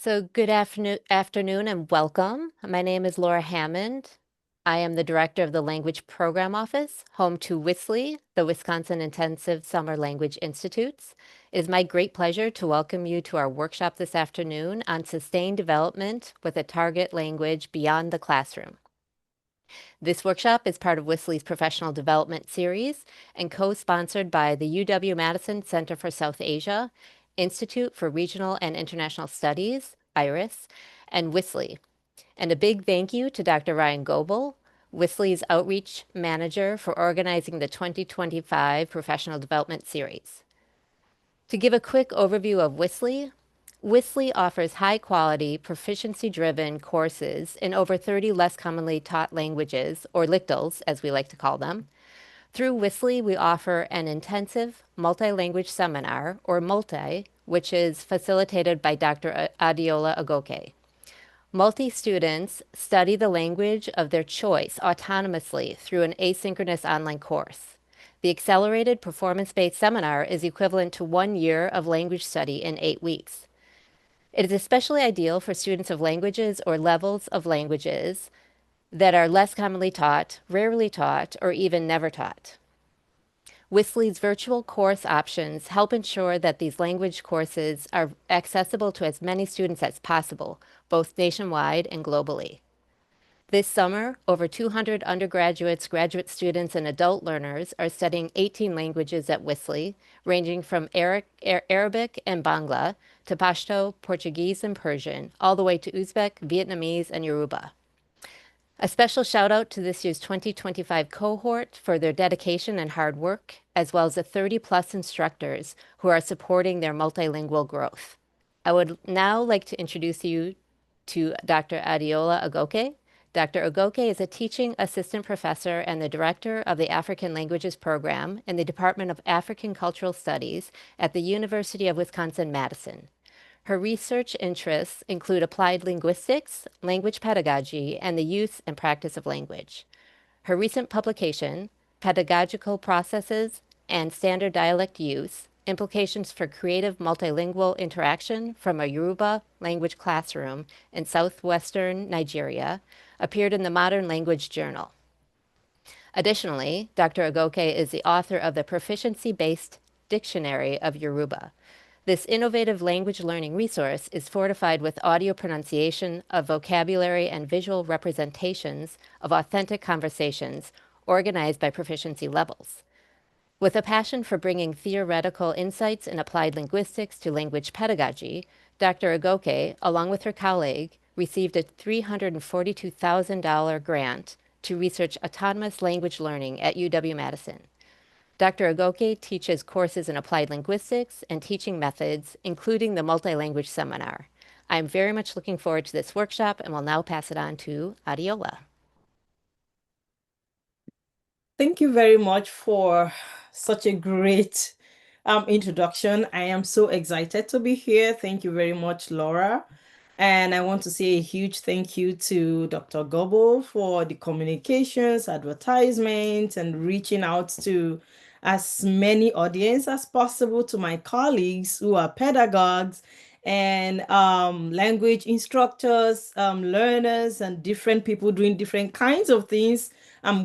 So good afternoon and welcome. My name is Laura Hammond. I am the director of the Language Program Office, home to WISLI, the Wisconsin Intensive Summer Language Institutes. It is my great pleasure to welcome you to our workshop this afternoon on sustained development with a target language beyond the classroom. This workshop is part of WISLI's Professional Development Series and co-sponsored by the UW-Madison Center for South Asia, Institute for Regional and International Studies, IRIS, and WISLI. And a big thank you to Dr. Ryan Goebel, WISLI's Outreach Manager, for organizing the 2025 Professional Development Series. To give a quick overview of WISLI, WISLI offers high-quality, proficiency-driven courses in over 30 less commonly taught languages, or LICTLs, as we like to call them. Through WISLI, we offer an intensive multi-language seminar, or multi, which is facilitated by Dr. Adeola Agoke. Multi-students study the language of their choice autonomously through an asynchronous online course. The accelerated performance-based seminar is equivalent to 1 year of language study in 8 weeks. It is especially ideal for students of languages or levels of languages that are less commonly taught, rarely taught, or even never taught. WISLI's virtual course options help ensure that these language courses are accessible to as many students as possible, both nationwide and globally. This summer, over 200 undergraduates, graduate students, and adult learners are studying 18 languages at WISLI, ranging from Arabic and Bangla to Pashto, Portuguese, and Persian, all the way to Uzbek, Vietnamese, and Yoruba. A special shout out to this year's 2025 cohort for their dedication and hard work, as well as the 30+ instructors who are supporting their multilingual growth. I would now like to introduce you to Dr. Adeola Agoke. Dr. Agoke is a teaching assistant professor and the director of the African Languages Program in the Department of African Cultural Studies at the University of Wisconsin-Madison. Her research interests include applied linguistics, language pedagogy, and the use and practice of language. Her recent publication, Pedagogical Processes and Standard Dialect Use, Implications for Creative Multilingual Interaction from a Yoruba Language Classroom in Southwestern Nigeria, appeared in the Modern Language Journal. Additionally, Dr. Agoke is the author of the Proficiency-Based Dictionary of Yoruba. This innovative language learning resource is fortified with audio pronunciation of vocabulary and visual representations of authentic conversations organized by proficiency levels. With a passion for bringing theoretical insights in applied linguistics to language pedagogy, Dr. Agoke, along with her colleague, received a $342,000 grant to research autonomous language learning at UW-Madison. Dr. Agoke teaches courses in applied linguistics and teaching methods, including the multi-language seminar. I'm very much looking forward to this workshop and will now pass it on to Adeola. Thank you very much for such a great introduction. I am so excited to be here. Thank you very much, Laura. And I want to say a huge thank you to Dr. Goebel for the communications, advertisements, and reaching out to as many audience as possible, to my colleagues who are pedagogues and language instructors, learners, and different people doing different kinds of things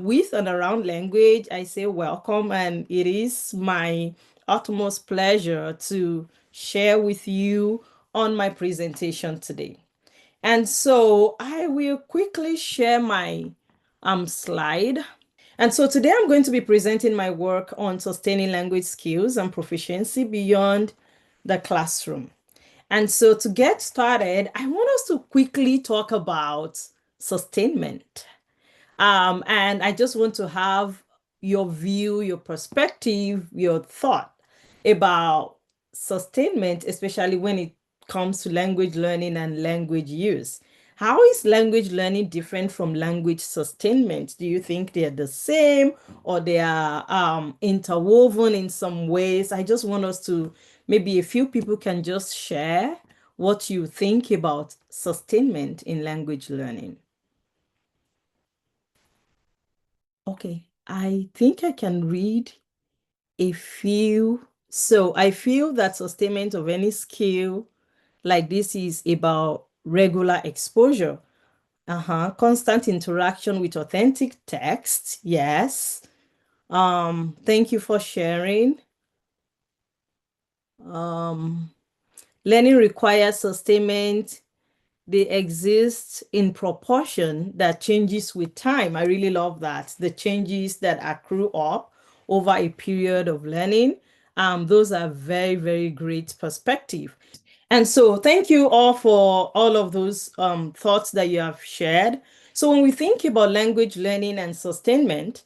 with and around language. I say welcome, and it is my utmost pleasure to share with you on my presentation today. And so I will quickly share my slide. And so today I'm going to be presenting my work on sustaining language skills and proficiency beyond the classroom. And so to get started, I want us to quickly talk about sustainment. And I just want to have your view, your perspective, your thought about sustainment, especially when it comes to language learning and language use. How is language learning different from language sustainment? Do you think they're the same or they are interwoven in some ways? I just want us to, maybe a few people can just share what you think about sustainment in language learning. Okay, I think I can read a few. So I feel that sustainment of any skill like this is about regular exposure. Constant interaction with authentic text. Yes. Thank you for sharing. Um, Learning requires sustainment. They exist in proportion that changes with time. I really love that. The changes that accrue up over a period of learning. Those are very, very great perspective. And so thank you all for all of those thoughts that you have shared. So when we think about language learning and sustainment,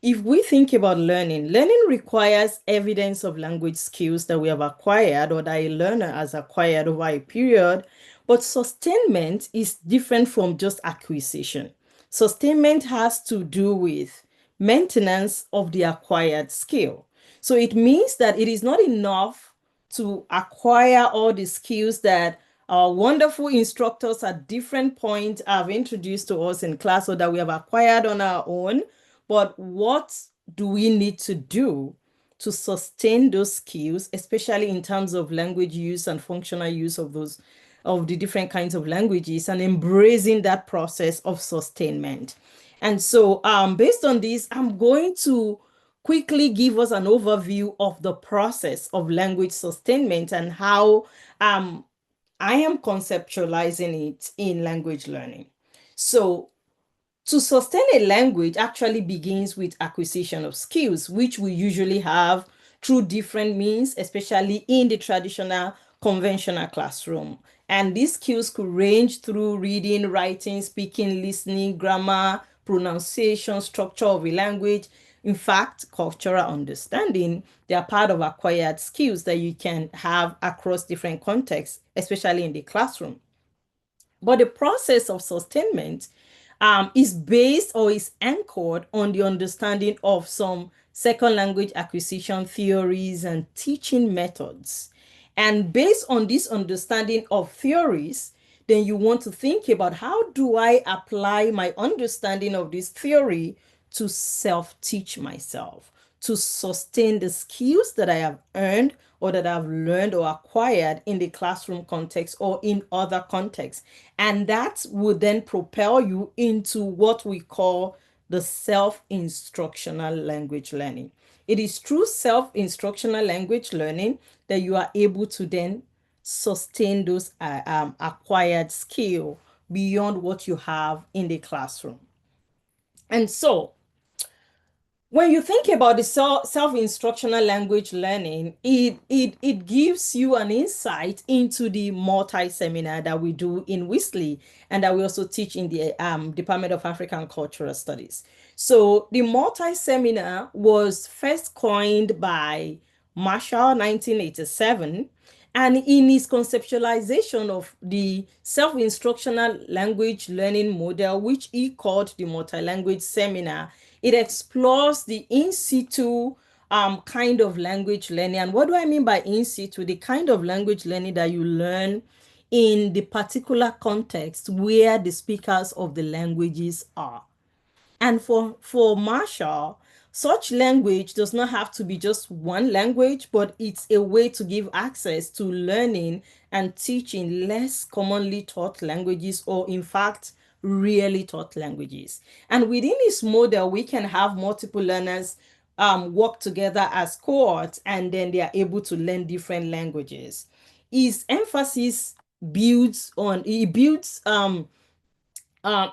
if we think about learning, learning requires evidence of language skills that we have acquired or that a learner has acquired over a period, but sustainment is different from just acquisition. Sustainment has to do with maintenance of the acquired skill. So it means that it is not enough to acquire all the skills that our wonderful instructors at different points have introduced to us in class or that we have acquired on our own. But what do we need to do to sustain those skills, especially in terms of language use and functional use of those of the different kinds of languages and embracing that process of sustainment. And so based on this, I'm going to quickly give us an overview of the process of language sustainment and how I am conceptualizing it in language learning. So to sustain a language actually begins with acquisition of skills, which we usually have through different means, especially in the traditional conventional classroom. And these skills could range through reading, writing, speaking, listening, grammar, pronunciation, structure of a language. In fact, cultural understanding, they are part of acquired skills that you can have across different contexts, especially in the classroom. But the process of sustainment is based or is anchored on the understanding of some second language acquisition theories and teaching methods. And based on this understanding of theories, then you want to think about how do I apply my understanding of this theory to self-teach myself, to sustain the skills that I have earned or that I've learned or acquired in the classroom context or in other contexts. And that would then propel you into what we call the self-instructional language learning. It is through self-instructional language learning that you are able to then sustain those acquired skill beyond what you have in the classroom. And so when you think about the self-instructional language learning, it gives you an insight into the multi-seminar that we do in WISLI and that we also teach in the Department of African Cultural Studies. So the multi-seminar was first coined by Marshall 1987. And in his conceptualization of the self-instructional language learning model, which he called the multi-language seminar, it explores the in situ kind of language learning. And what do I mean by in situ? The kind of language learning that you learn in the particular context where the speakers of the languages are. And for Marshall, such language does not have to be just one language, but it's a way to give access to learning and teaching less commonly taught languages, or in fact, rarely taught languages. And within this model, we can have multiple learners work together as cohorts, and then they are able to learn different languages. His emphasis builds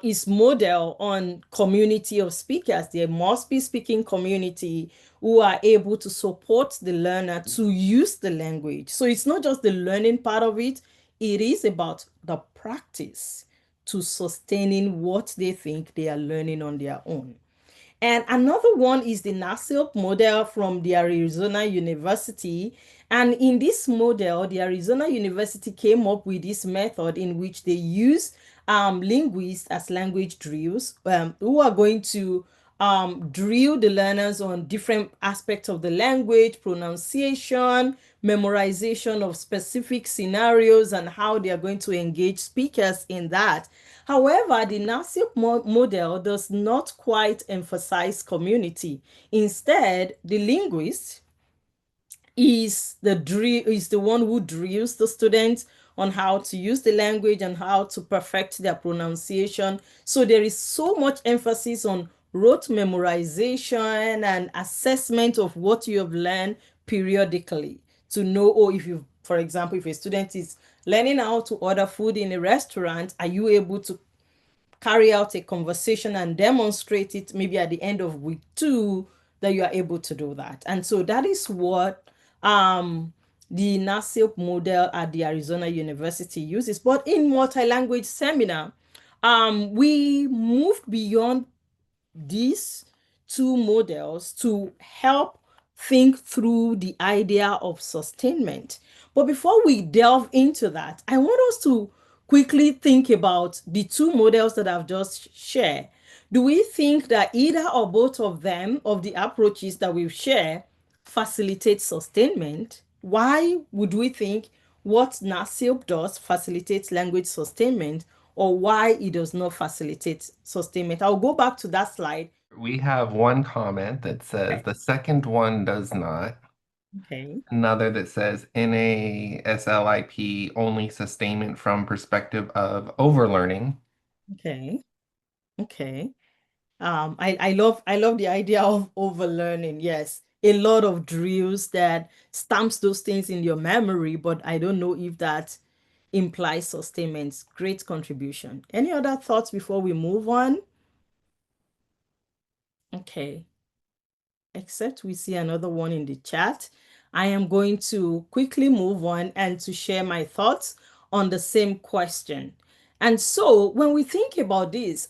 is model on community of speakers. There must be speaking community who are able to support the learner to use the language. So it's not just the learning part of it, it is about the practice to sustaining what they think they are learning on their own. And another one is the NASILP model from the Arizona University. And in this model, the Arizona University came up with this method in which they use linguists as language drills who are going to drill the learners on different aspects of the language, pronunciation, memorization of specific scenarios, and how they are going to engage speakers in that. However, the NASIP model does not quite emphasize community. Instead, the linguist is the one who drills the students on how to use the language and how to perfect their pronunciation. So there is so much emphasis on rote memorization and assessment of what you have learned periodically to know, oh, if you, for example, if a student is learning how to order food in a restaurant, are you able to carry out a conversation and demonstrate it maybe at the end of week two that you are able to do that. And so that is what the NASIP model at the Arizona University uses. But in multi-language seminar, we moved beyond these two models to help think through the idea of sustainment. But before we delve into that, I want us to quickly think about the two models that I've just shared. Do we think that either or both of them, of the approaches that we've shared, facilitate sustainment? Why would we think what NASIP does facilitates language sustainment, or why it does not facilitate sustainment? I'll go back to that slide. We have one comment that says Okay. the second one does not. Okay. Another that says NASLIP only sustainment from perspective of overlearning. Okay. Okay. I love the idea of overlearning. Yes, a lot of drills that stamps those things in your memory, but I don't know if that implies sustainment. Great contribution. Any other thoughts before we move on? Okay. Except we see another one in the chat. I am going to quickly move on and to share my thoughts on the same question. And so when we think about this,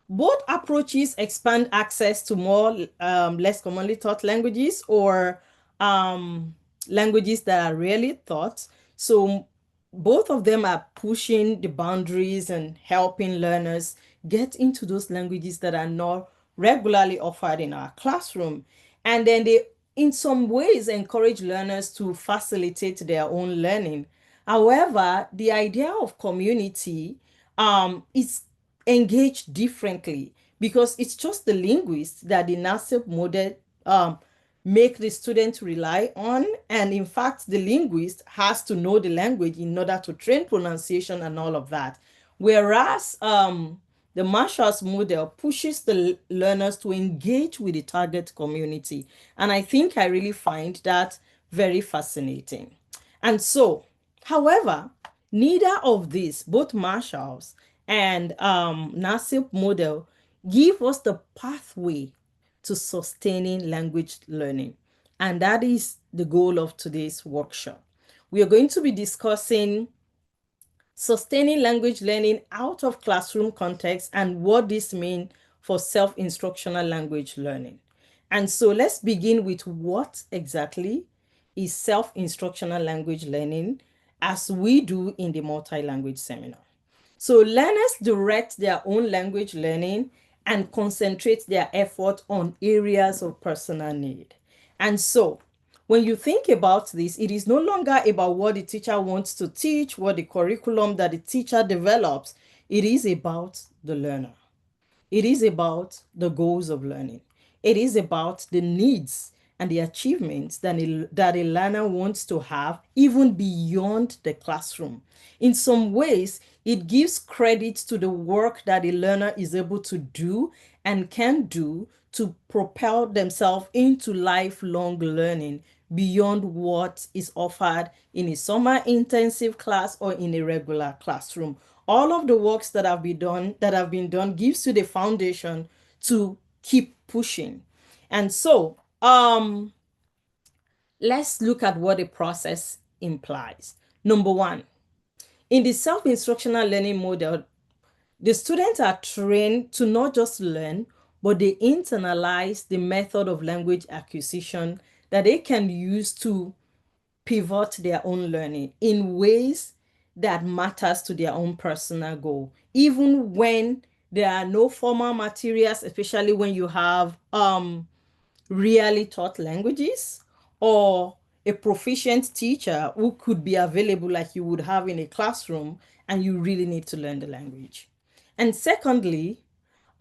both approaches expand access to more less commonly taught languages or languages that are rarely taught. So both of them are pushing the boundaries and helping learners get into those languages that are not regularly offered in our classroom. And then they, in some ways, encourage learners to facilitate their own learning. However, the idea of community is engaged differently because it's just the linguists that the NASIP model make the student rely on. And in fact, the linguist has to know the language in order to train pronunciation and all of that. Whereas the Marshall's model pushes the learners to engage with the target community. And I think I really find that very fascinating. And so, however, neither of these, both Marshall's and NASIP model, give us the pathway to sustaining language learning. And that is the goal of today's workshop. We are going to be discussing sustaining language learning out of classroom context and what this means for self-instructional language learning. And so let's begin with what exactly is self-instructional language learning as we do in the multi-language seminar. So learners direct their own language learning and concentrate their effort on areas of personal need. And so when you think about this, it is no longer about what the teacher wants to teach, what the curriculum that the teacher develops. It is about the learner. It is about the goals of learning. It is about the needs and the achievements that a learner wants to have even beyond the classroom. In some ways, it gives credit to the work that a learner is able to do and can do to propel themselves into lifelong learning beyond what is offered in a summer intensive class or in a regular classroom. All of the works that have been done gives you the foundation to keep pushing. And so let's look at what the process implies. Number one, in the self-instructional learning model, the students are trained to not just learn, but they internalize the method of language acquisition that they can use to pivot their own learning in ways that matters to their own personal goal. Even when there are no formal materials, especially when you have really taught languages or a proficient teacher who could be available like you would have in a classroom and you really need to learn the language. And secondly,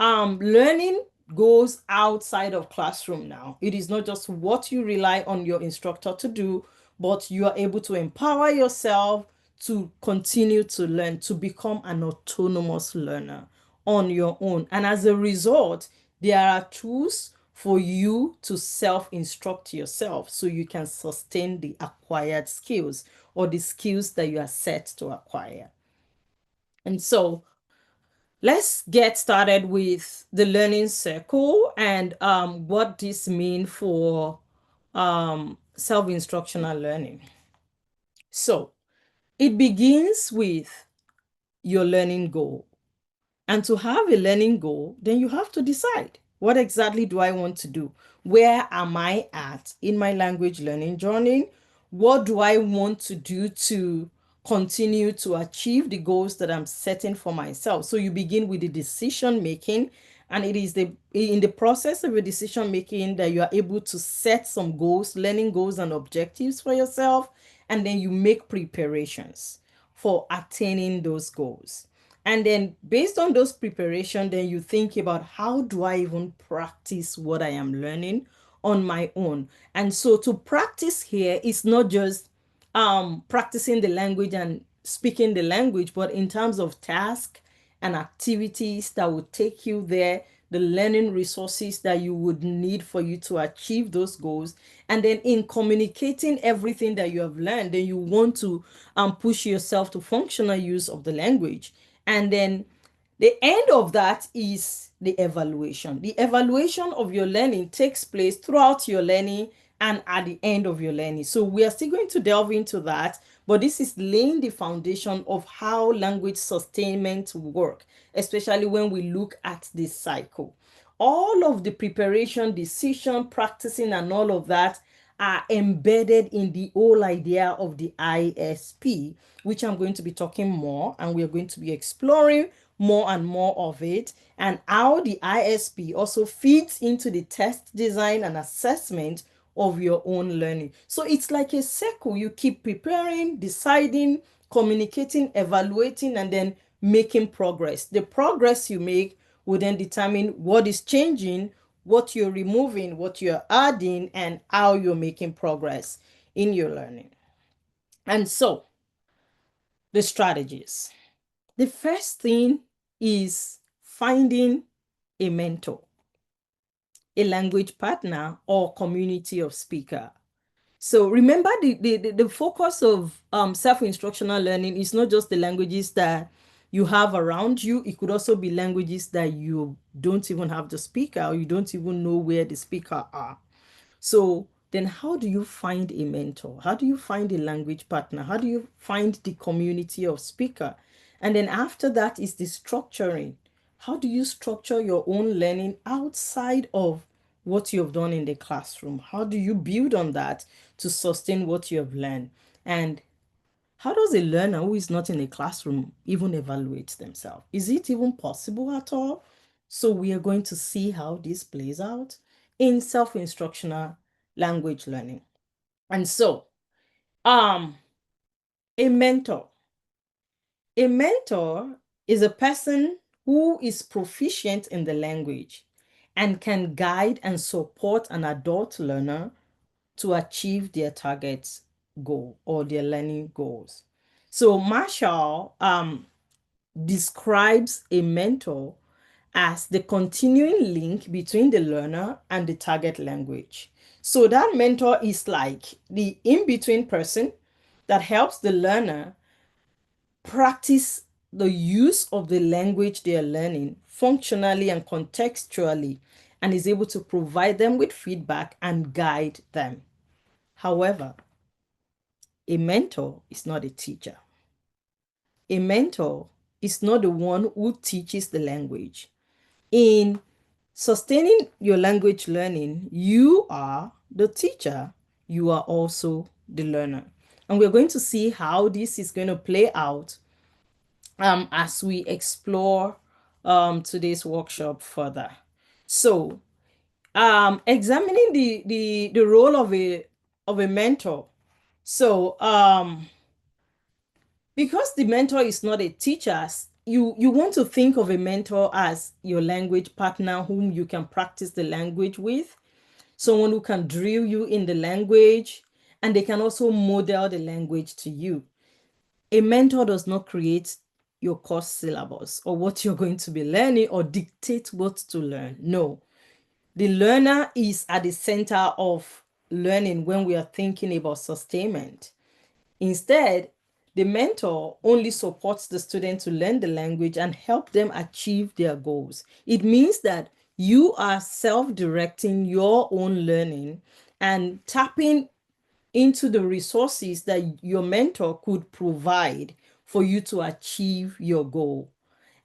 learning goes outside of classroom now. It is not just what you rely on your instructor to do, but you are able to empower yourself to continue to learn, to become an autonomous learner on your own. And as a result, there are tools for you to self-instruct yourself so you can sustain the acquired skills or the skills that you are set to acquire. And so let's get started with the learning circle and what this means for self-instructional learning. So it begins with your learning goal. And to have a learning goal, then you have to decide, what exactly do I want to do? Where am I at in my language learning journey? What do I want to do to continue to achieve the goals that I'm setting for myself? So you begin with the decision making, and it is in the process of a decision making that you are able to set some goals, learning goals and objectives for yourself, and then you make preparations for attaining those goals. And then based on those preparation, then you think about, how do I even practice what I am learning on my own? And so to practice here is not just practicing the language and speaking the language, but in terms of task and activities that would take you there, the learning resources that you would need for you to achieve those goals. And then in communicating everything that you have learned, then you want to push yourself to functional use of the language. And then the end of that is the evaluation. The evaluation of your learning takes place throughout your learning and at the end of your learning. So we are still going to delve into that, but this is laying the foundation of how language sustainment work, especially when we look at this cycle. All of the preparation, decision, practicing, and all of that are embedded in the whole idea of the ISP, which I'm going to be talking more, and we are going to be exploring more and more of it, and how the ISP also feeds into the test design and assessment of your own learning. So it's like a circle. You keep preparing, deciding, communicating, evaluating, and then making progress. The progress you make will then determine what is changing, what you're removing, what you're adding, and how you're making progress in your learning. And so, the strategies. The first thing is finding a mentor, a language partner, or community of speaker. So remember, the focus of self-instructional learning is not just the languages that you have around you. It could also be languages that you don't even have the speaker, or you don't even know where the speaker are. So then how do you find a mentor? How do you find a language partner? How do you find the community of speaker? And then after that is the structuring. How do you structure your own learning outside of what you have done in the classroom? How do you build on that to sustain what you have learned? And how does a learner who is not in a classroom even evaluate themselves? Is it even possible at all? So we are going to see how this plays out in self-instructional language learning. And so, a mentor. A mentor is a person who is proficient in the language and can guide and support an adult learner to achieve their target goal or their learning goals. So Marshall describes a mentor as the continuing link between the learner and the target language. So that mentor is like the in-between person that helps the learner practice the use of the language they are learning functionally and contextually, and is able to provide them with feedback and guide them. However, a mentor is not a teacher. A mentor is not the one who teaches the language. In sustaining your language learning, you are the teacher. You are also the learner. And we're going to see how this is going to play out as we explore today's workshop further. So, examining the role of a mentor. So, because the mentor is not a teacher, you want to think of a mentor as your language partner whom you can practice the language with, someone who can drill you in the language, and they can also model the language to you. A mentor does not create your course syllabus or what you're going to be learning or dictate what to learn. No, the learner is at the center of learning when we are thinking about sustainment. Instead, the mentor only supports the student to learn the language and help them achieve their goals. It means that you are self-directing your own learning and tapping into the resources that your mentor could provide for you to achieve your goal.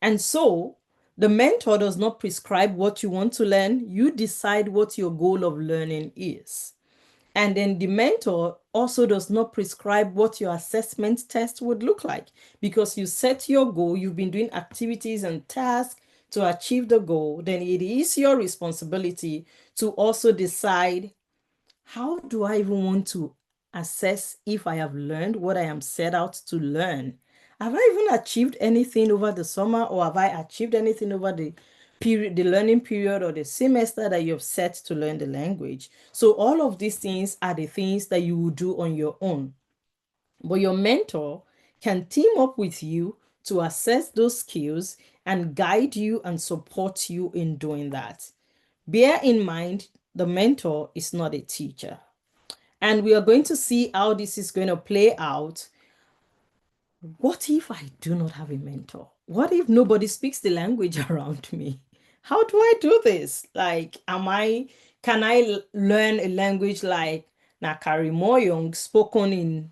And so, the mentor does not prescribe what you want to learn, you decide what your goal of learning is. And then the mentor also does not prescribe what your assessment test would look like because you set your goal, you've been doing activities and tasks to achieve the goal, then it is your responsibility to also decide, how do I even want to assess if I have learned what I am set out to learn? Have I even achieved anything over the summer, or have I achieved anything over the period, the learning period or the semester that you have set to learn the language? So all of these things are the things that you will do on your own. But your mentor can team up with you to assess those skills and guide you and support you in doing that. Bear in mind, the mentor is not a teacher. And we are going to see how this is going to play out. What if I do not have a mentor? What if nobody speaks the language around me? How do I do this? Like, can I learn a language like Nakari Moyong spoken in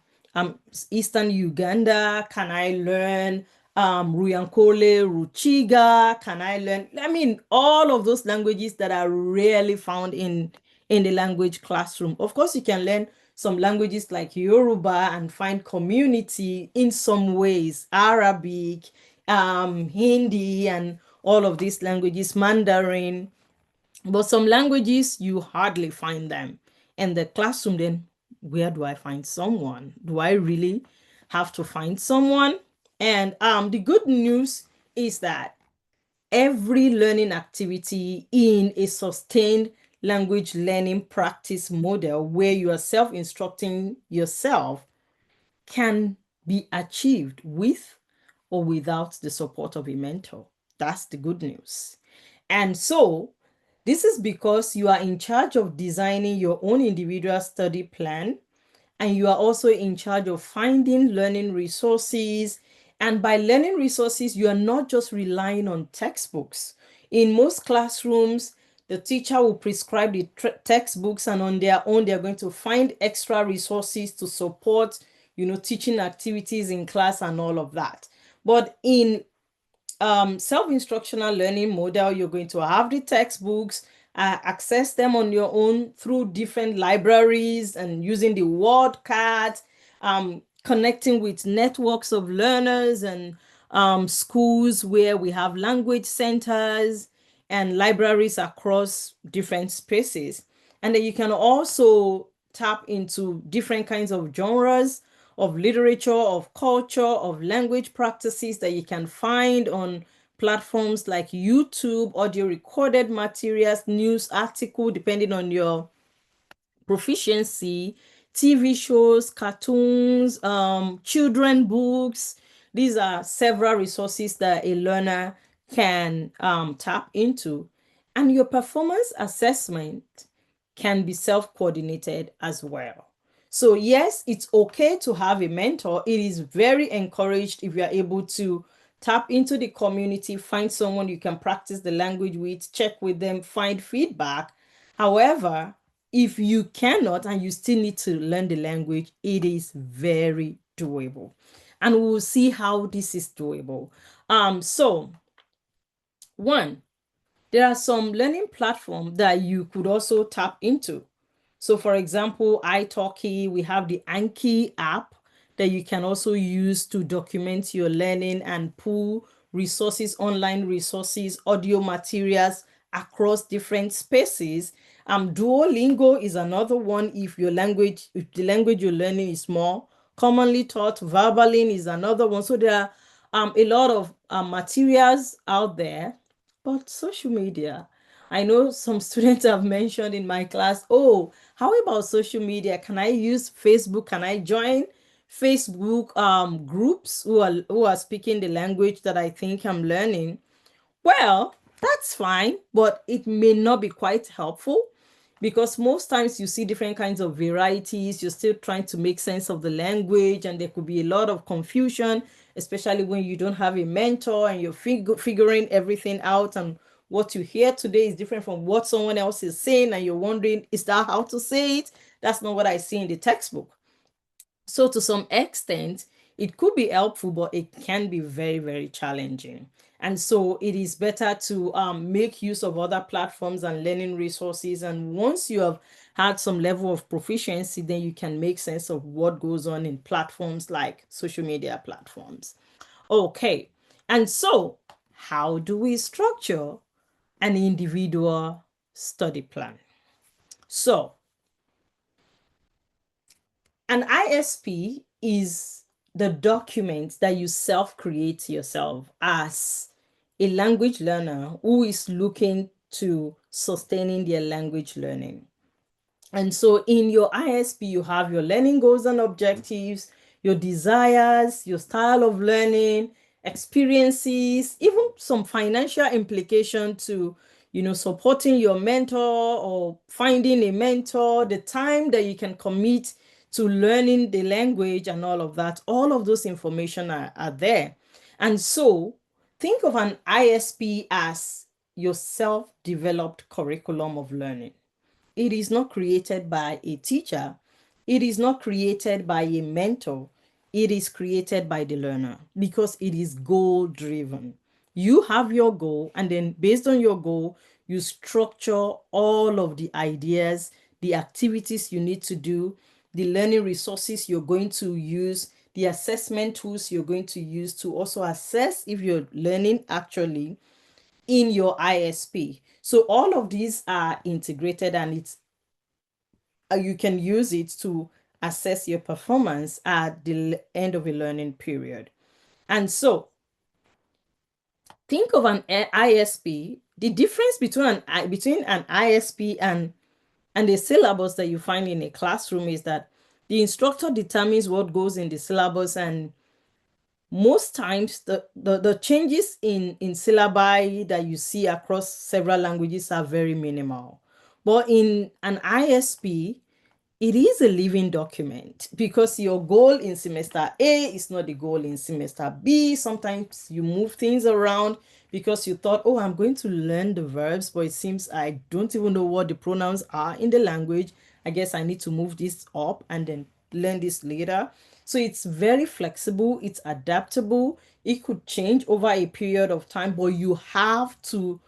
Eastern Uganda? Can I learn Ruyankole, Ruchiga? Can I learn, all of those languages that are rarely found in the language classroom. Of course, you can learn some languages like Yoruba and find community in some ways, Arabic, Hindi, and all of these languages, Mandarin. But some languages, you hardly find them in the classroom. Then where do I find someone? Do I really have to find someone? And the good news is that every learning activity in a sustained language learning practice model where you are self-instructing yourself can be achieved with or without the support of a mentor. That's the good news. And so, this is because you are in charge of designing your own individual study plan, and you are also in charge of finding learning resources. And by learning resources, you are not just relying on textbooks. In most classrooms, the teacher will prescribe the textbooks, and on their own, they're going to find extra resources to support, teaching activities in class and all of that. But in self-instructional learning model, you're going to have the textbooks, access them on your own through different libraries and using the word cards, connecting with networks of learners and schools where we have language centers and libraries across different spaces. And then you can also tap into different kinds of genres of literature, of culture, of language practices that you can find on platforms like YouTube, audio recorded materials, news article, depending on your proficiency, TV shows, cartoons, children books. These are several resources that a learner can tap into. And your performance assessment can be self-coordinated as well. So yes, it's okay to have a mentor. It is very encouraged if you are able to tap into the community, find someone you can practice the language with, check with them, find feedback. However, if you cannot and you still need to learn the language, it is very doable. And we'll see how this is doable. So one, there are some learning platforms that you could also tap into. So for example, italki, we have the Anki app that you can also use to document your learning and pull resources, online resources, audio materials across different spaces. Duolingo is another one if the language you're learning is more commonly taught. Verbalin is another one. So there are a lot of materials out there. But social media, I know some students have mentioned in my class, oh, how about social media? Can I use Facebook? Can I join Facebook groups who are speaking the language that I think I'm learning, well, that's fine, but it may not be quite helpful because most times you see different kinds of varieties. You're still trying to make sense of the language, and there could be a lot of confusion, especially when you don't have a mentor and you're figuring everything out. And what you hear today is different from what someone else is saying, and you're wondering, is that how to say it? That's not what I see in the textbook. So to some extent, it could be helpful, but it can be very, very challenging. And so it is better to make use of other platforms and learning resources. And once you have had some level of proficiency, then you can make sense of what goes on in platforms like social media platforms. Okay. And so how do we structure an individual study plan? So an ISP is the document that you self-create yourself as a language learner who is looking to sustaining their language learning. And so in your ISP, you have your learning goals and objectives, your desires, your style of learning, experiences, even some financial implication to, supporting your mentor or finding a mentor, the time that you can commit to learning the language and all of that. All of those information are there. And so think of an ISP as your self-developed curriculum of learning. It is not created by a teacher. It is not created by a mentor. It is created by the learner because it is goal driven. You have your goal, and then based on your goal, you structure all of the ideas, the activities you need to do, the learning resources you're going to use, the assessment tools you're going to use to also assess if you're learning actually in your ISP. So all of these are integrated, and you can use it to assess your performance at the end of a learning period. And so think of an ISP. The difference between an ISP and the syllabus that you find in a classroom is that the instructor determines what goes in the syllabus, and most times the changes in syllabi that you see across several languages are very minimal. But in an ISP, it is a living document because your goal in semester A is not the goal in semester B. Sometimes you move things around because you thought, oh, I'm going to learn the verbs, but it seems I don't even know what the pronouns are in the language. I guess I need to move this up and then learn this later. So it's very flexible, it's adaptable, it could change over a period of time, but you have to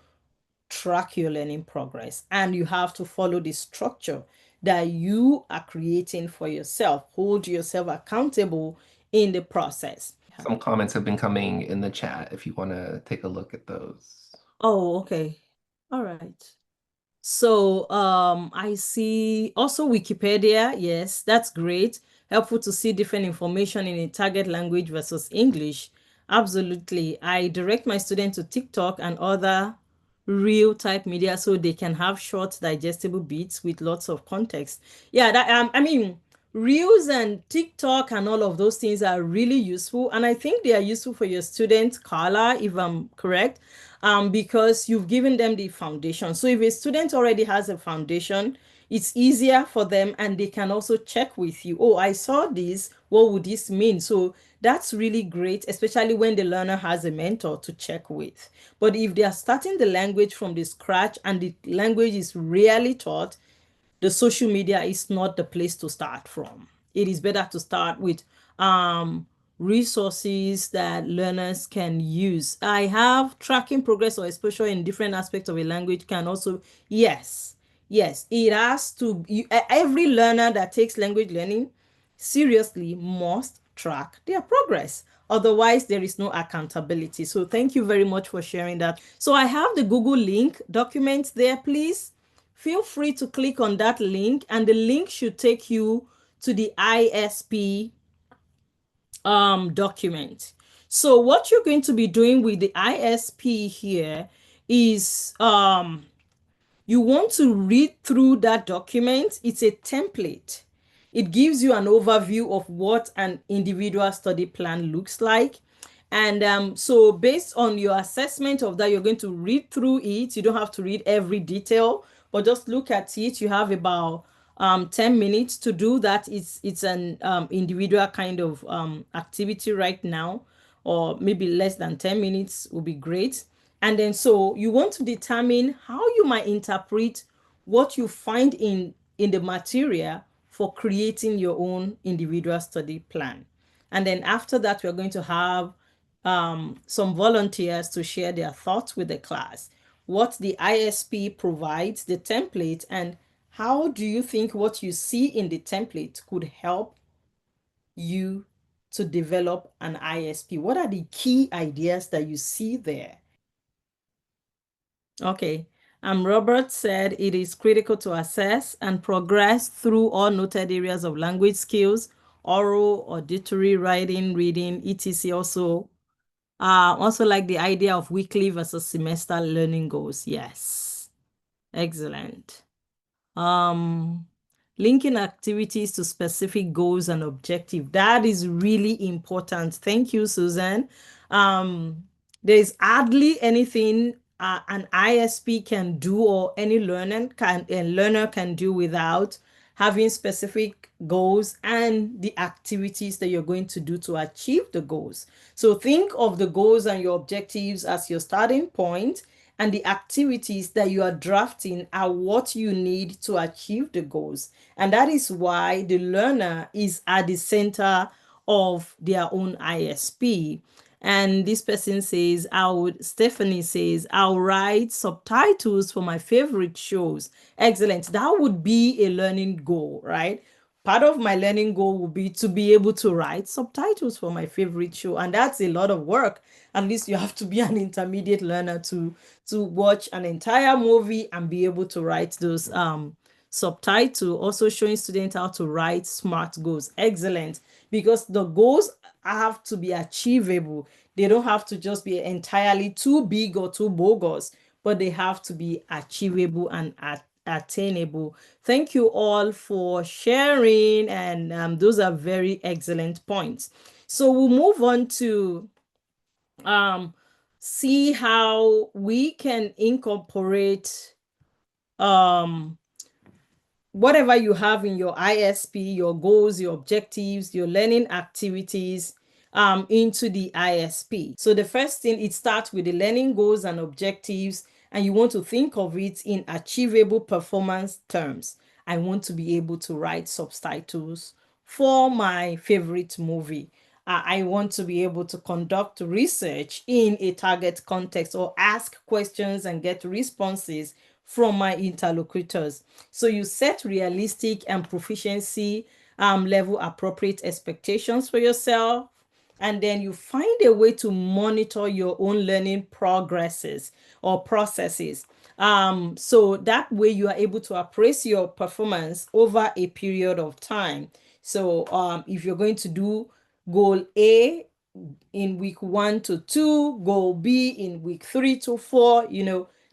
track your learning progress and you have to follow the structure that you are creating for yourself. Hold yourself accountable in the process. Some comments have been coming in the chat if you want to take a look at those. Oh, okay. All right. So I see also Wikipedia. Yes, that's great. Helpful to see different information in a target language versus English. Absolutely. I direct my students to TikTok and other real type media so they can have short digestible bits with lots of context. Yeah, that I mean, reels and TikTok and all of those things are really useful, and I think they are useful for your student Carla, if I'm correct, because you've given them the foundation. So if a student already has a foundation, it's easier for them, and they can also check with you. Oh, I saw this. What would this mean? So that's really great, especially when the learner has a mentor to check with. But if they are starting the language from the scratch and the language is rarely taught, the social media is not the place to start from. It is better to start with resources that learners can use. I have tracking progress or exposure in different aspects of a language can also, yes, it has to, every learner that takes language learning seriously must track their progress. Otherwise, there is no accountability. So thank you very much for sharing that. So I have the Google link document there, please. Feel free to click on that link, and the link should take you to the ISP document. So what you're going to be doing with the ISP here is you want to read through that document. It's a template. It gives you an overview of what an individual study plan looks like. And so based on your assessment of that, you're going to read through it. You don't have to read every detail, but just look at it. You have about 10 minutes to do that. It's an individual kind of activity right now, or maybe less than 10 minutes will be great. And then so you want to determine how you might interpret what you find in the material for creating your own individual study plan. And then after that, we're going to have some volunteers to share their thoughts with the class, what the ISP provides, the template, and how do you think what you see in the template could help you to develop an ISP? What are the key ideas that you see there? Okay. Robert said it is critical to assess and progress through all noted areas of language skills, oral, auditory, writing, reading, etc. Also like the idea of weekly versus semester learning goals. Yes. Excellent. Um, Linking activities to specific goals and objective. That is really important. Thank you, Susan. There's hardly anything an ISP can do or any learner can do without having specific goals and the activities that you're going to do to achieve the goals. So think of the goals and your objectives as your starting point, and the activities that you are drafting are what you need to achieve the goals. And that is why the learner is at the center of their own ISP. And this person says, Stephanie says, I'll write subtitles for my favorite shows. Excellent. That would be a learning goal, right? Part of my learning goal would be to be able to write subtitles for my favorite show. And that's a lot of work. At least you have to be an intermediate learner to watch an entire movie and be able to write those subtitle. Also showing students how to write SMART goals. Excellent. Because the goals have to be achievable. They don't have to just be entirely too big or too bogus, but they have to be achievable and attainable. Thank you all for sharing, and those are very excellent points. So we'll move on to see how we can incorporate whatever you have in your ISP, your goals, your objectives, your learning activities into the ISP. So the first thing, it starts with the learning goals and objectives, and you want to think of it in achievable performance terms. I want to be able to write subtitles for my favorite movie. I want to be able to conduct research in a target context or ask questions and get responses from my interlocutors. So you set realistic and proficiency level appropriate expectations for yourself. And then you find a way to monitor your own learning progresses or processes. So that way you are able to appraise your performance over a period of time. So if you're going to do goal A in week 1 to 2, goal B in week 3 to 4,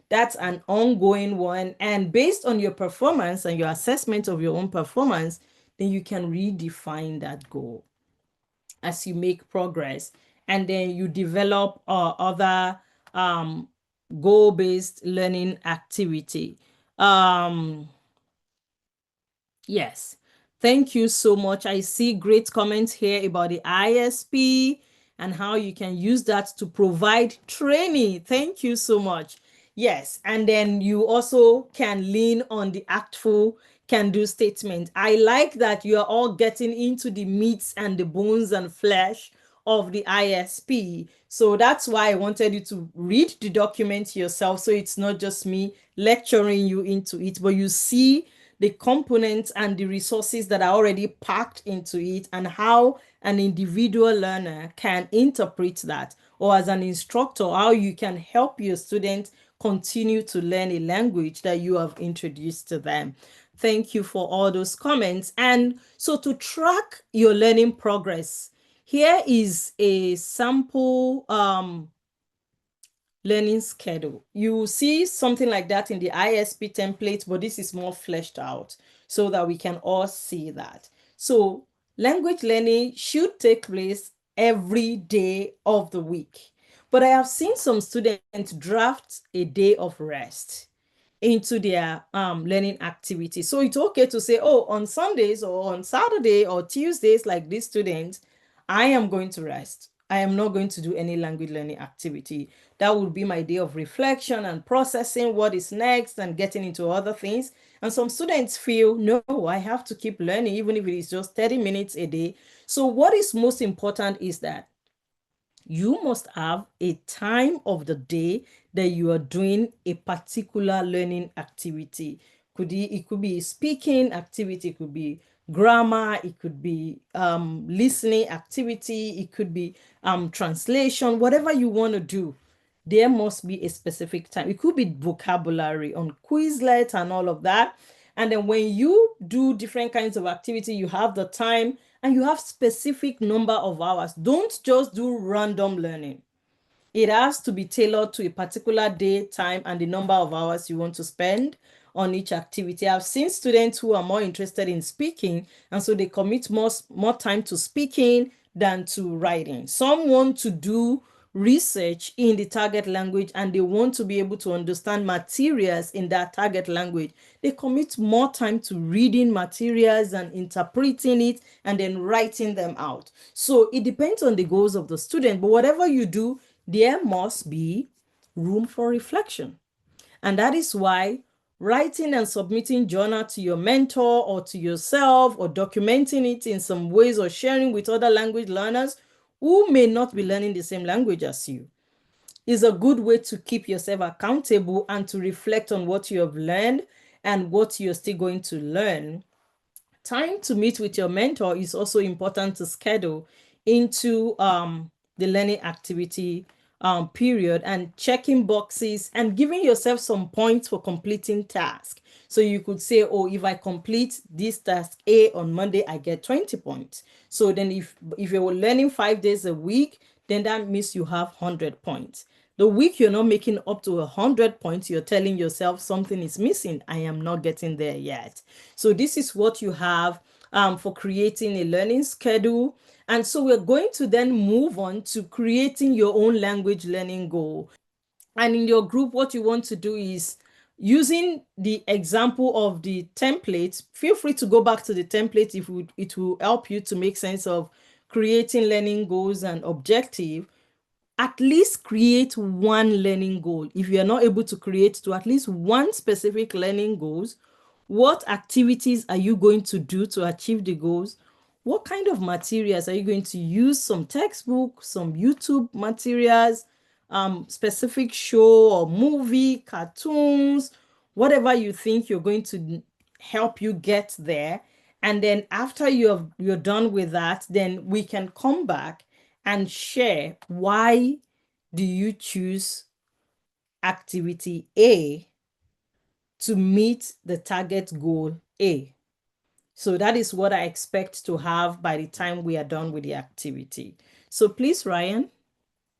that's an ongoing one. And based on your performance and your assessment of your own performance, then you can redefine that goal as you make progress. And then you develop other goal-based learning activity. Yes. Thank you so much. I see great comments here about the ISP and how you can use that to provide training. Thank you so much. Yes. And then you also can lean on the actful can-do statement. I like that you are all getting into the meats and the bones and flesh of the ISP. So that's why I wanted you to read the document yourself. So it's not just me lecturing you into it, but you see the components and the resources that are already packed into it, and how an individual learner can interpret that, or as an instructor, how you can help your students continue to learn a language that you have introduced to them. Thank you for all those comments. And so to track your learning progress, here is a sample learning schedule. You will see something like that in the ISP template, but this is more fleshed out so that we can all see that. So language learning should take place every day of the week. But I have seen some students draft a day of rest into their learning activity. So it's okay to say, oh, on Sundays or on Saturday or Tuesdays, like this student, I am going to rest. I am not going to do any language learning activity. That would be my day of reflection and processing what is next and getting into other things. And some students feel, no, I have to keep learning, even if it is just 30 minutes a day. So what is most important is that you must have a time of the day that you are doing a particular learning activity. It could be speaking activity, it could be grammar, it could be listening activity, it could be translation, whatever you want to do. There must be a specific time. It could be vocabulary on Quizlet and all of that. And then when you do different kinds of activity, you have the time and you have specific number of hours. Don't just do random learning. It has to be tailored to a particular day, time, and the number of hours you want to spend on each activity. I've seen students who are more interested in speaking, and so they commit more time to speaking than to writing. Some want to do research in the target language and they want to be able to understand materials in that target language. They commit more time to reading materials and interpreting it and then writing them out. So it depends on the goals of the student, but whatever you do, there must be room for reflection. And that is why writing and submitting journal to your mentor or to yourself or documenting it in some ways or sharing with other language learners who may not be learning the same language as you is a good way to keep yourself accountable and to reflect on what you have learned and what you're still going to learn. Time to meet with your mentor is also important to schedule into the learning activity period, and checking boxes and giving yourself some points for completing tasks. So you could say, oh, if I complete this task A on Monday, I get 20 points. So then if you're learning 5 days a week, then that means you have 100 points. The week you're not making up to 100 points, you're telling yourself something is missing. I am not getting there yet. So this is what you have for creating a learning schedule. And so we're going to then move on to creating your own language learning goal. And in your group, what you want to do is using the example of the template. Feel free to go back to the template if it will help you to make sense of creating learning goals and objective. At least create one learning goal. If you are not able to create to at least one specific learning goals, what activities are you going to do to achieve the goals? What kind of materials are you going to use? Some textbook, some YouTube materials, specific show or movie, cartoons, whatever you think you're going to help you get there. And then after you're done with that, then we can come back and share why do you choose activity A to meet the target goal A. So that is what I expect to have by the time we are done with the activity. So please, Ryan.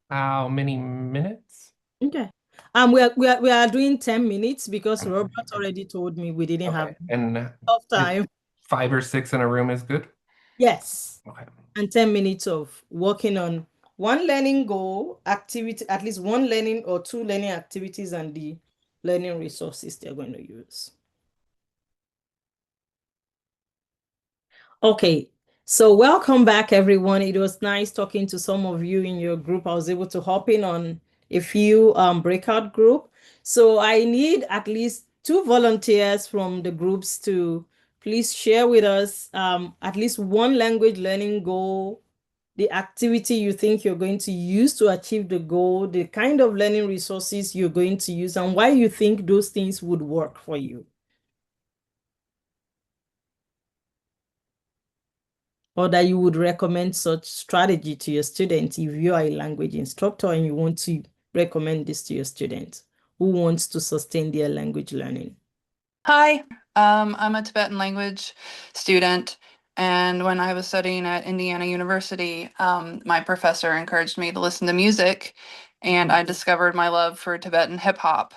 How many minutes? Okay. We are doing 10 minutes because Robert already told me we didn't have Okay. And enough time. 5 or 6 in a room is good? Yes. Okay. And 10 minutes of working on one learning goal, activity, at least one learning or two learning activities and the learning resources they're going to use. Okay, so welcome back, everyone. It was nice talking to some of you in your group. I was able to hop in on a few breakout group. So I need at least 2 volunteers from the groups to please share with us at least one language learning goal, the activity you think you're going to use to achieve the goal, the kind of learning resources you're going to use, and why you think those things would work for you, or that you would recommend such strategy to your students if you are a language instructor and you want to recommend this to your students who wants to sustain their language learning. Hi, I'm a Tibetan language student, and when I was studying at Indiana University, my professor encouraged me to listen to music, and I discovered my love for Tibetan hip hop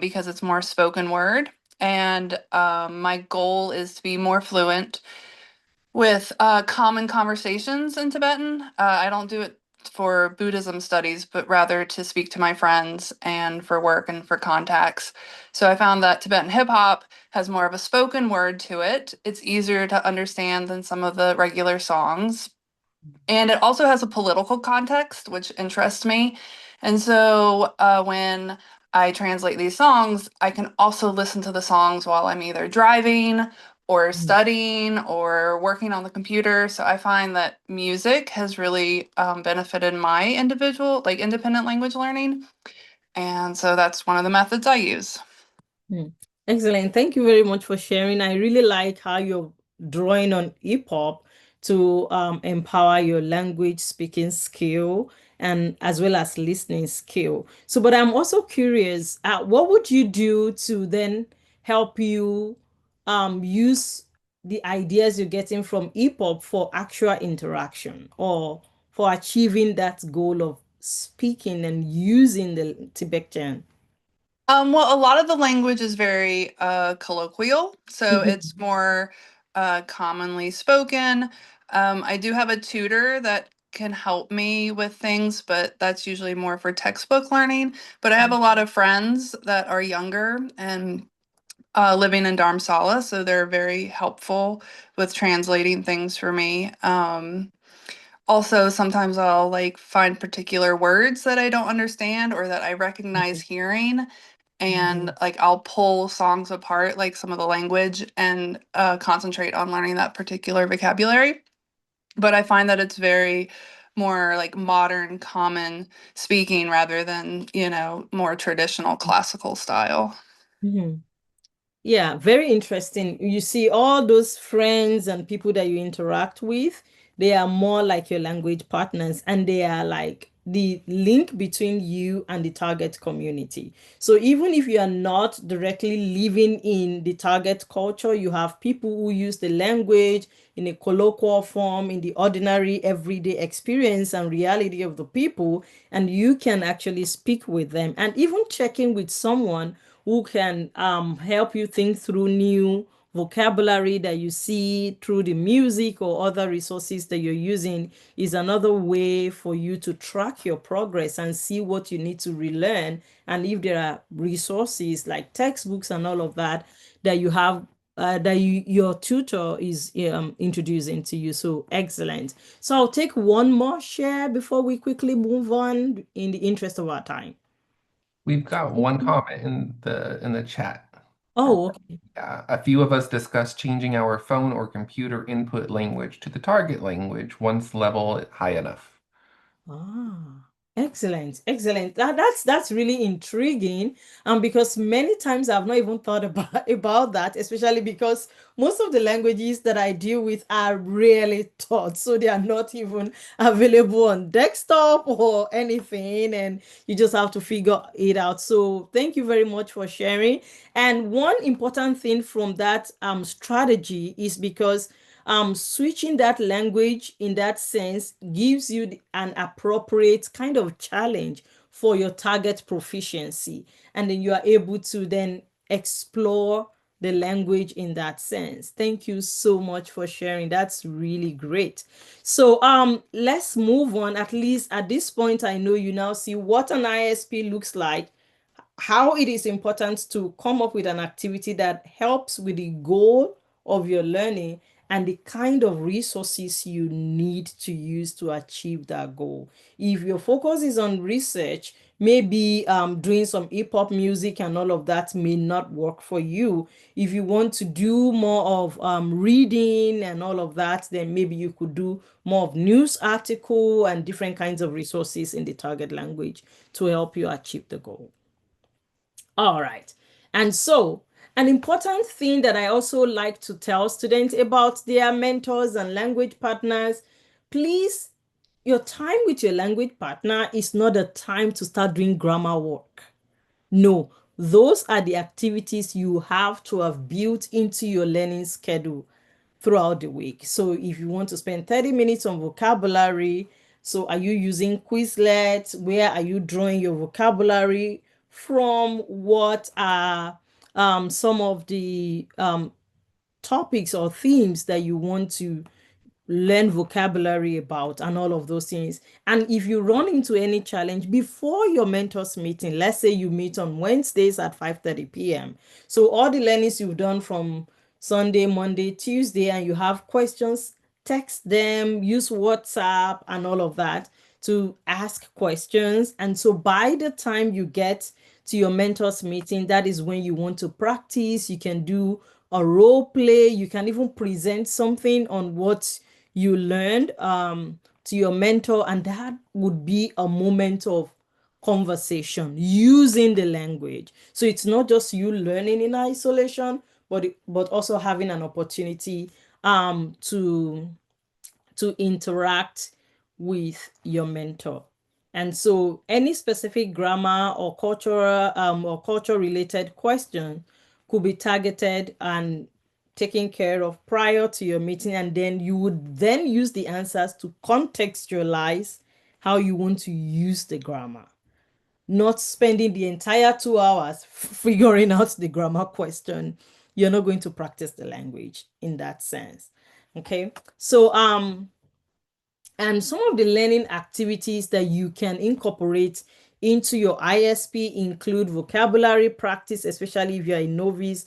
because it's more spoken word, and my goal is to be more fluent with common conversations in Tibetan. I don't do it for Buddhism studies, but rather to speak to my friends and for work and for contacts. So I found that Tibetan hip hop has more of a spoken word to it. It's easier to understand than some of the regular songs. And it also has a political context, which interests me. And so when I translate these songs, I can also listen to the songs while I'm either driving or Mhm. studying or working on the computer. So I find that music has really benefited my independent language learning. And so that's one of the methods I use. Hmm. Excellent. Thank you very much for sharing. I really like how you're drawing on hip hop to empower your language speaking skill and as well as listening skill. So, but I'm also curious, what would you do to then help you use the ideas you're getting from hip hop for actual interaction or for achieving that goal of speaking and using the Tibetan? Well, a lot of the language is very colloquial, so it's more commonly spoken. I do have a tutor that can help me with things, but that's usually more for textbook learning. But I have a lot of friends that are younger and living in Dharamsala, so they're very helpful with translating things for me. Also, sometimes I'll like find particular words that I don't understand or that I recognize hearing, and like I'll pull songs apart, like some of the language, and concentrate on learning that particular vocabulary. But I find that it's very more like modern, common speaking rather than, more traditional classical style. Mhm. Yeah, very interesting. You see, all those friends and people that you interact with, they are more like your language partners and they are like the link between you and the target community. So even if you are not directly living in the target culture, you have people who use the language in a colloquial form, in the ordinary everyday experience and reality of the people, and you can actually speak with them and even check in with someone who can help you think through new vocabulary that you see through the music or other resources that you're using is another way for you to track your progress and see what you need to relearn. And if there are resources like textbooks and all of that that you have your tutor is introducing to you. So excellent. So I'll take one more share before we quickly move on in the interest of our time. We've got one comment in the chat. Oh, okay. A few of us discussed changing our phone or computer input language to the target language once level high enough. Ah, excellent, excellent. That's really intriguing. Because many times I've not even thought about about that, especially because most of the languages that I deal with are rarely taught, so they are not even available on desktop or anything, and you just have to figure it out. So thank you very much for sharing. And one important thing from that strategy is because switching that language in that sense gives you an appropriate kind of challenge for your target proficiency. And then you are able to then explore the language in that sense. Thank you so much for sharing. That's really great. So let's move on. At least at this point, I know you now see what an ISP looks like, how it is important to come up with an activity that helps with the goal of your learning and the kind of resources you need to use to achieve that goal. If your focus is on research, maybe doing some hip hop music and all of that may not work for you. If you want to do more of reading and all of that, then maybe you could do more of news article and different kinds of resources in the target language to help you achieve the goal. All right. And so, an important thing that I also like to tell students about their mentors and language partners, please, your time with your language partner is not a time to start doing grammar work. No, those are the activities you have to have built into your learning schedule throughout the week. So if you want to spend 30 minutes on vocabulary, so are you using Quizlet? Where are you drawing your vocabulary from? What are some of the topics or themes that you want to learn vocabulary about, and all of those things. And if you run into any challenge before your mentors meeting, let's say you meet on Wednesdays at 5:30 p.m. So all the learnings you've done from Sunday, Monday, Tuesday, and you have questions, text them, use WhatsApp and all of that to ask questions. And so by the time you get to your mentors meeting, that is when you want to practice. You can do a role play. You can even present something on what you learned to your mentor, and that would be a moment of conversation using the language. So it's not just you learning in isolation, but also having an opportunity to interact with your mentor. And so any specific grammar or culture related question could be targeted and taken care of prior to your meeting, and then you would then use the answers to contextualize how you want to use the grammar, not spending the entire 2 hours figuring out the grammar question. You're not going to practice the language in that sense. Okay, so and some of the learning activities that you can incorporate into your ISP include vocabulary practice, especially if you're a novice,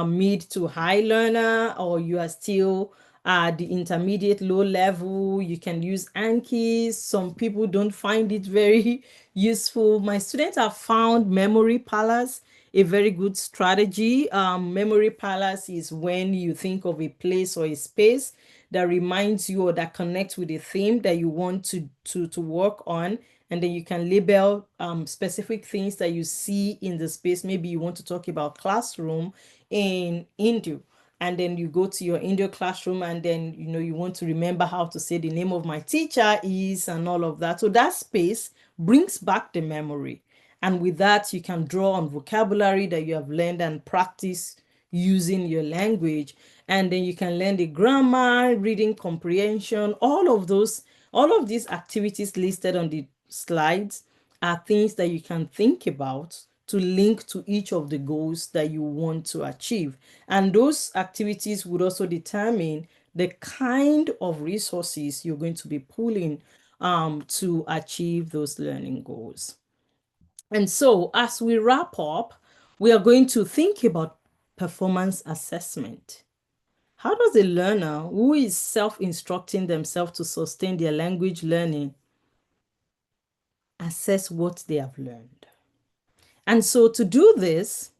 mid to high learner, or you are still at the intermediate low level. You can use Anki. Some people don't find it very useful. My students have found Memory Palace a very good strategy. Memory Palace is when you think of a place or a space that reminds you or that connects with a theme that you want to work on, and then you can label specific things that you see in the space. Maybe you want to talk about classroom in India, and then you go to your India classroom, and then you want to remember how to say the name of my teacher is and all of that. So that space brings back the memory, and with that you can draw on vocabulary that you have learned and practice using your language. And then you can learn the grammar, reading comprehension. All of these activities listed on the slides are things that you can think about to link to each of the goals that you want to achieve. And those activities would also determine the kind of resources you're going to be pulling to achieve those learning goals. And so as we wrap up, we are going to think about performance assessment. How does a learner who is self-instructing themselves to sustain their language learning assess what they have learned? And so to do this,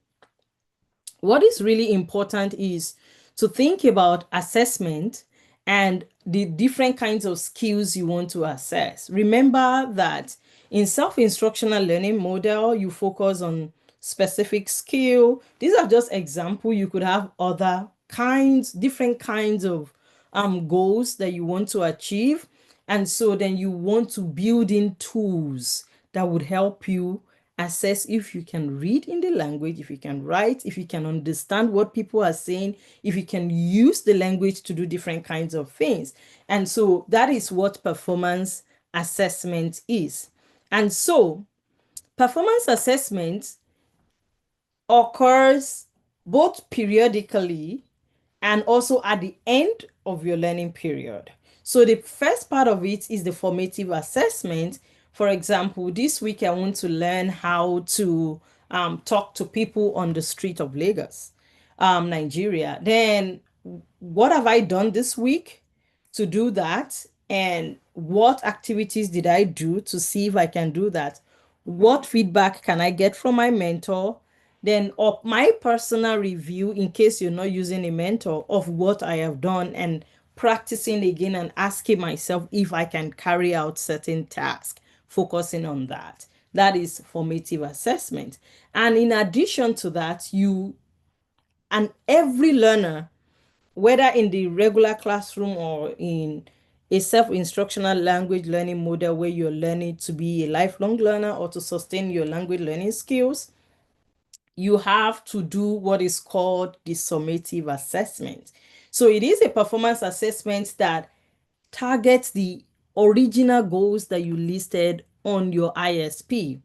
what is really important is to think about assessment and the different kinds of skills you want to assess. Remember that in self-instructional learning model, you focus on specific skill. These are just examples. You could have other kinds, different kinds of goals that you want to achieve. And so then you want to build in tools that would help you assess if you can read in the language, if you can write, if you can understand what people are saying, if you can use the language to do different kinds of things. And so that is what performance assessment is. And so performance assessment occurs both periodically and also at the end of your learning period. So the first part of it is the formative assessment. For example, this week I want to learn how to talk to people on the street of Lagos, Nigeria. Then what have I done this week to do that? And what activities did I do to see if I can do that? What feedback can I get from my mentor? Then of my personal review, in case you're not using a mentor, of what I have done, and practicing again and asking myself if I can carry out certain tasks, focusing on that. That is formative assessment. And in addition to that, every learner, whether in the regular classroom or in a self-instructional language learning model where you're learning to be a lifelong learner or to sustain your language learning skills, you have to do what is called the summative assessment. So it is a performance assessment that targets the original goals that you listed on your ISP.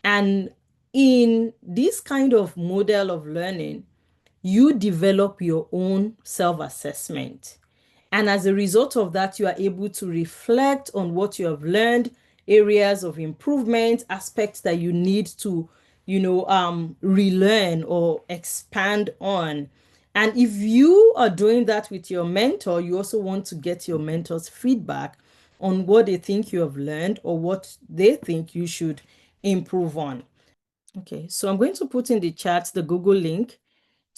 And in this kind of model of learning, you develop your own self-assessment. And as a result of that, you are able to reflect on what you have learned, areas of improvement, aspects that you need to, relearn or expand on. And if you are doing that with your mentor, you also want to get your mentor's feedback on what they think you have learned or what they think you should improve on. Okay, so I'm going to put in the chat the Google link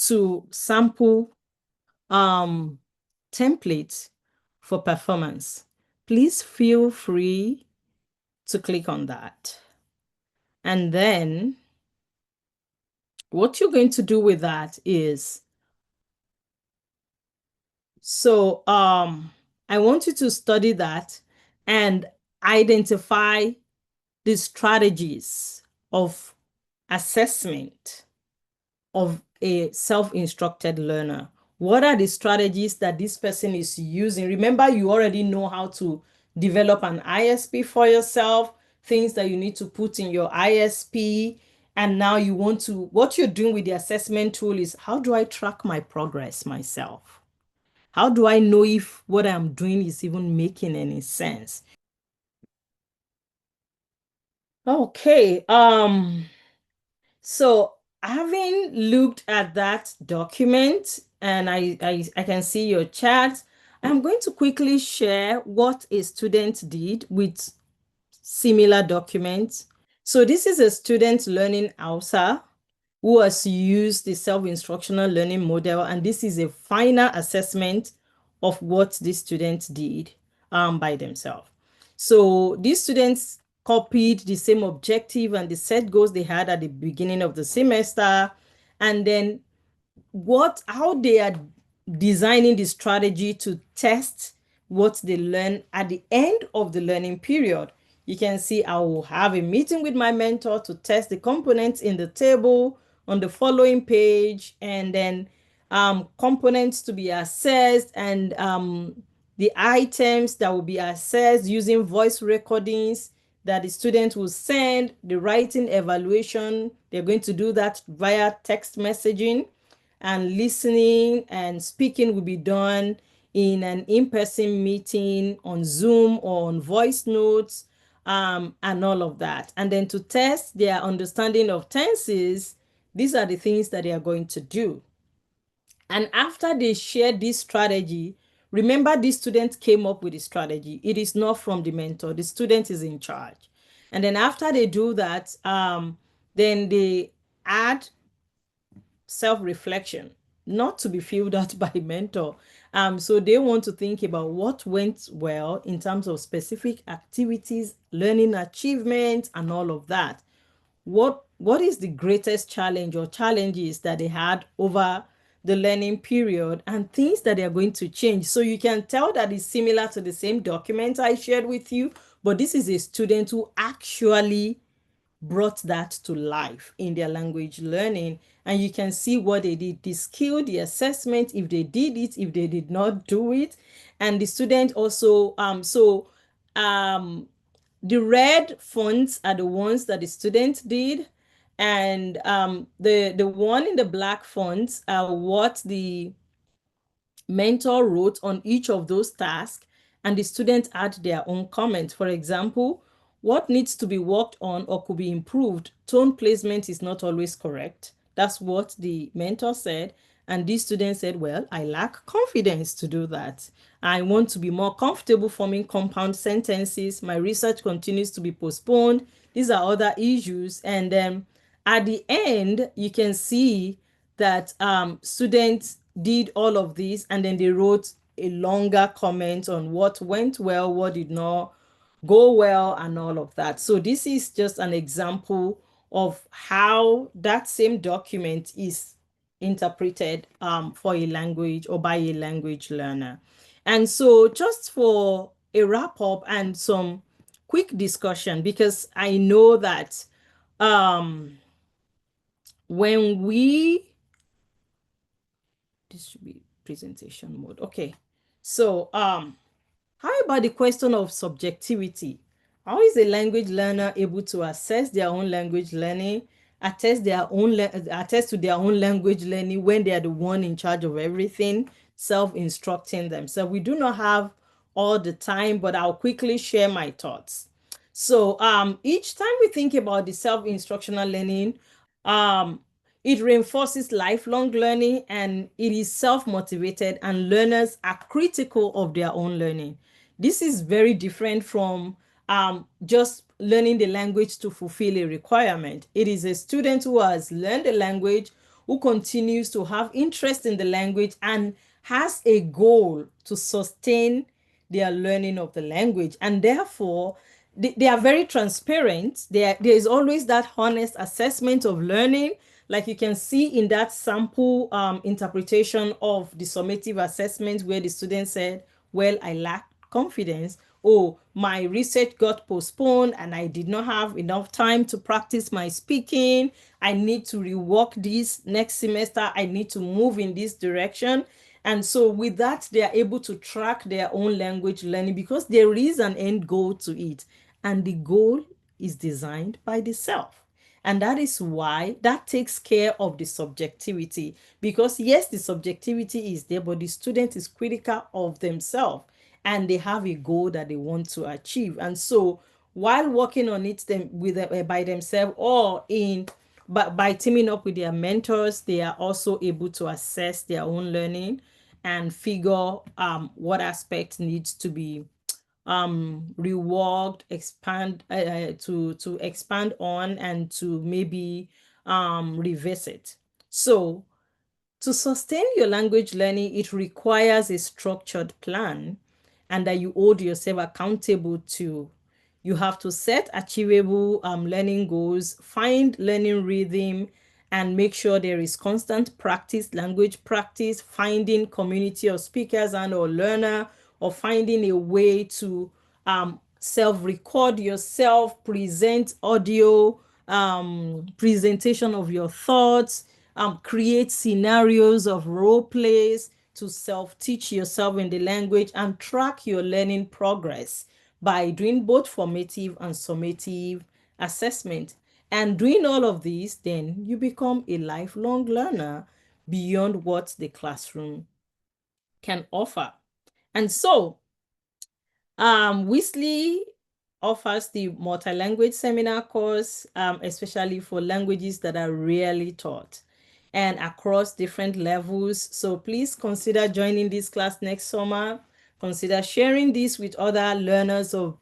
to sample templates for performance. Please feel free to click on that. And then what you're going to do with that is, so I want you to study that and identify the strategies of assessment of a self-instructed learner. What are the strategies that this person is using? Remember, you already know how to develop an ISP for yourself, things that you need to put in your ISP. And now you want to, what you're doing with the assessment tool is, how do I track my progress myself? How do I know if what I'm doing is even making any sense? Okay, so having looked at that document and I can see your chat, I'm going to quickly share what a student did with similar documents. So this is a student learning Hausa who has used the self-instructional learning model, and this is a final assessment of what the students did by themselves. So these students copied the same objective and the set goals they had at the beginning of the semester, and then how they are designing the strategy to test what they learn at the end of the learning period. You can see I will have a meeting with my mentor to test the components in the table on the following page, and then components to be assessed, and the items that will be assessed using voice recordings that the student will send, the writing evaluation. They're going to do that via text messaging, and listening and speaking will be done in an in-person meeting on Zoom or on voice notes, and all of that. And then to test their understanding of tenses, these are the things that they are going to do. And after they share this strategy, remember, this student came up with the strategy. It is not from the mentor. The student is in charge. And then after they do that, then they add self-reflection, not to be filled out by mentor. So they want to think about what went well in terms of specific activities, learning achievements, and all of that. What is the greatest challenge or challenges that they had over the learning period, and things that they are going to change? So you can tell that it's similar to the same document I shared with you, but this is a student who actually brought that to life in their language learning. And you can see what they did, the skill, the assessment, if they did it, if they did not do it. And the student also, the red fonts are the ones that the student did. And the one in the black fonts are what the mentor wrote on each of those tasks, and the students add their own comment. For example, what needs to be worked on or could be improved? Tone placement is not always correct. That's what the mentor said. And this student said, well, I lack confidence to do that. I want to be more comfortable forming compound sentences. My research continues to be postponed. These are other issues. And then at the end, you can see that students did all of this, and then they wrote a longer comment on what went well, what did not go well, and all of that. So this is just an example of how that same document is interpreted for a language or by a language learner. And so just for a wrap up and some quick discussion, because I know that when this should be presentation mode. Okay. So, how about the question of subjectivity? How is a language learner able to assess their own language learning, attest to their own language learning when they are the one in charge of everything? self-instructing themselves. We do not have all the time, but I'll quickly share my thoughts. So each time we think about the self-instructional learning, um, it reinforces lifelong learning, and it is self-motivated, and learners are critical of their own learning. This is very different from just learning the language to fulfill a requirement. It is a student who has learned the language, who continues to have interest in the language and has a goal to sustain their learning of the language. And therefore, they are very transparent. There is always that honest assessment of learning. Like you can see in that sample interpretation of the summative assessment where the student said, well, I lack confidence. Oh, my research got postponed and I did not have enough time to practice my speaking. I need to rework this next semester. I need to move in this direction. And so with that, they are able to track their own language learning because there is an end goal to it. And the goal is designed by the self. And that is why that takes care of the subjectivity. Because yes, the subjectivity is there, but the student is critical of themselves and they have a goal that they want to achieve. And so while working on it by themselves or by teaming up with their mentors, they are also able to assess their own learning and figure what aspect needs to be reworked, to expand on, and to maybe revisit. So to sustain your language learning, it requires a structured plan and that you hold yourself accountable to. You have to set achievable learning goals, find learning rhythm, and make sure there is constant practice, language practice, finding community of speakers and or learner, or finding a way to self-record yourself, present audio, presentation of your thoughts, create scenarios of role plays to self-teach yourself in the language, and track your learning progress by doing both formative and summative assessment. And doing all of these, then you become a lifelong learner beyond what the classroom can offer. And so WISLI offers the multi-language seminar course, especially for languages that are rarely taught and across different levels. So please consider joining this class next summer. Consider sharing this with other learners of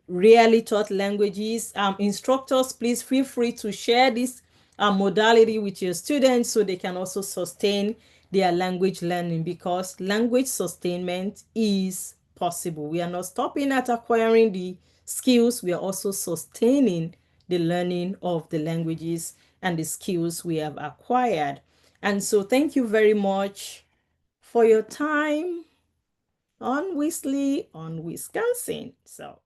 rarely taught languages. Instructors, please feel free to share this modality with your students so they can also sustain their language learning, because language sustainment is possible. We are not stopping at acquiring the skills, we are also sustaining the learning of the languages and the skills we have acquired. And so thank you very much for your time on WISLI on Wisconsin. So